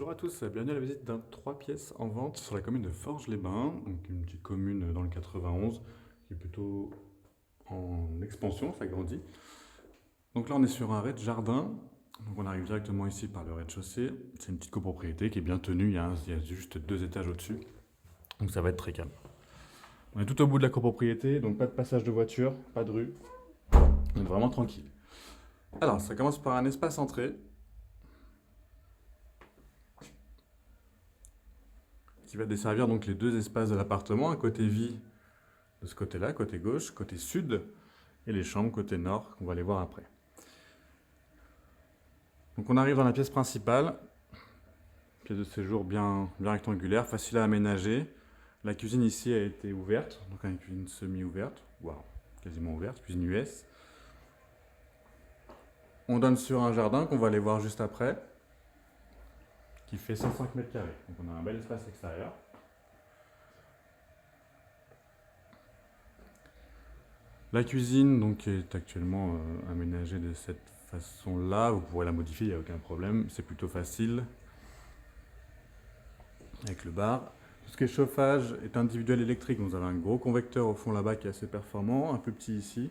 Bonjour à tous, bienvenue à la visite d'un 3 pièces en vente sur la commune de Forges-les-Bains, donc une petite commune dans le 91 qui est plutôt en expansion, ça grandit. Donc là on est sur un rez-de-jardin, donc on arrive directement ici par le rez-de-chaussée. C'est une petite copropriété qui est bien tenue, il y a juste 2 étages au-dessus, donc ça va être très calme. On est tout au bout de la copropriété, donc pas de passage de voiture, pas de rue, on est vraiment tranquille. Alors ça commence par un espace entrée, qui va desservir donc les 2 espaces de l'appartement, un côté vie de ce côté-là, côté gauche, côté sud, et les chambres côté nord, qu'on va aller voir après. Donc on arrive dans la pièce principale, pièce de séjour bien rectangulaire, facile à aménager. La cuisine ici a été ouverte, donc une cuisine semi-ouverte, voire quasiment ouverte, cuisine US. On donne sur un jardin qu'on va aller voir juste après, qui fait 105 mètres carrés. Donc on a un bel espace extérieur. La cuisine donc, est actuellement aménagée de cette façon-là. Vous pourrez la modifier, il n'y a aucun problème. C'est plutôt facile. Avec le bar. Tout ce qui est chauffage est individuel électrique. Vous avez un gros convecteur au fond là-bas qui est assez performant. Un plus petit ici.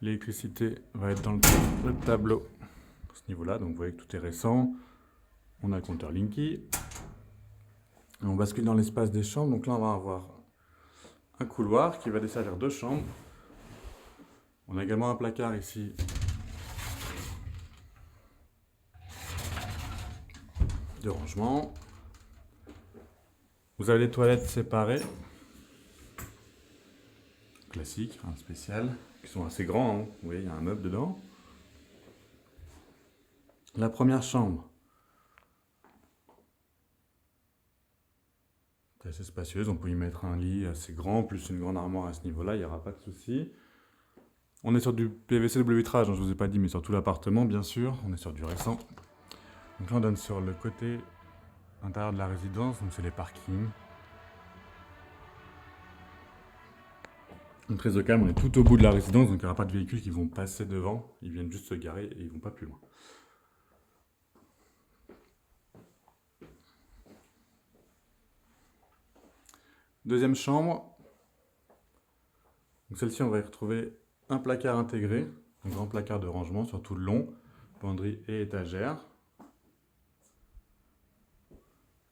L'électricité va être dans le tableau à ce niveau-là. Donc vous voyez que tout est récent. On a le compteur Linky. Et on bascule dans l'espace des chambres. Donc là, on va avoir un couloir qui va desservir 2 chambres. On a également un placard ici de rangement. Vous avez les toilettes séparées. Classique, un spécial, qui sont assez grands. Vous voyez, il y a un meuble dedans. La première chambre. C'est assez spacieuse, on peut y mettre un lit assez grand, plus une grande armoire à ce niveau-là, il n'y aura pas de souci. On est sur du PVC double vitrage, je ne vous ai pas dit, mais sur tout l'appartement, bien sûr. On est sur du récent. Donc là, on donne sur le côté intérieur de la résidence, donc c'est les parkings. Donc très au calme, on est tout au bout de la résidence, donc il n'y aura pas de véhicules qui vont passer devant. Ils viennent juste se garer et ils ne vont pas plus loin. Deuxième chambre. Donc celle-ci, on va y retrouver un placard intégré, un grand placard de rangement sur tout le long, penderie et étagère.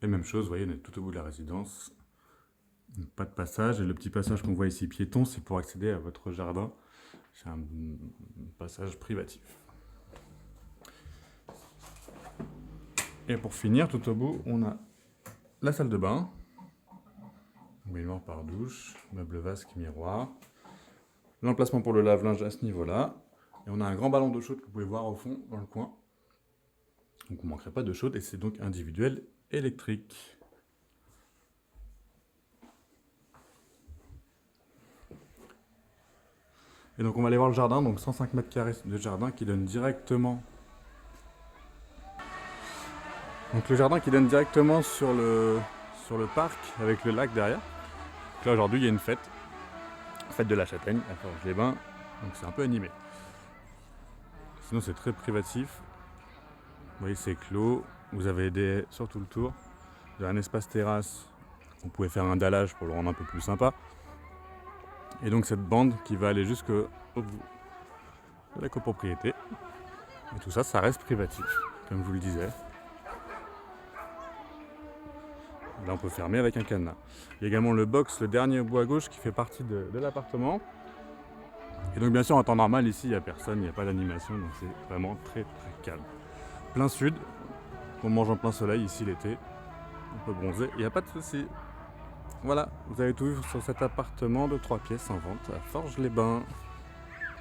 Et même chose, vous voyez, on est tout au bout de la résidence. Pas de passage, et le petit passage qu'on voit ici piéton, c'est pour accéder à votre jardin. C'est un passage privatif. Et pour finir, tout au bout, on a la salle de bain. Baignoire par douche, meuble vasque, miroir. L'emplacement pour le lave-linge à ce niveau-là. Et on a un grand ballon d'eau chaude que vous pouvez voir au fond, dans le coin. Donc vous ne manquerez pas d'eau chaude, et c'est donc individuel électrique. Et donc on va aller voir le jardin, donc 105 mètres carrés de jardin qui donne directement... Donc le jardin qui donne directement sur le parc avec le lac derrière. Donc là aujourd'hui il y a une fête de la châtaigne à Forges-les-Bains, donc c'est un peu animé. Sinon c'est très privatif. Vous voyez c'est clos, vous avez des haies sur tout le tour. Vous avez un espace terrasse, vous pouvez faire un dallage pour le rendre un peu plus sympa. Et donc cette bande qui va aller jusqu'au bout de la copropriété. Et tout ça, ça reste privatif, comme je vous le disais. Là on peut fermer avec un cadenas. Il y a également le box, le dernier au bout à gauche, qui fait partie de l'appartement. Et donc bien sûr en temps normal ici il n'y a personne, il n'y a pas d'animation, donc c'est vraiment très calme. Plein sud, on mange en plein soleil ici l'été, on peut bronzer, il n'y a pas de souci. Voilà, vous avez tout vu sur cet appartement de 3 pièces en vente à Forges-les-Bains.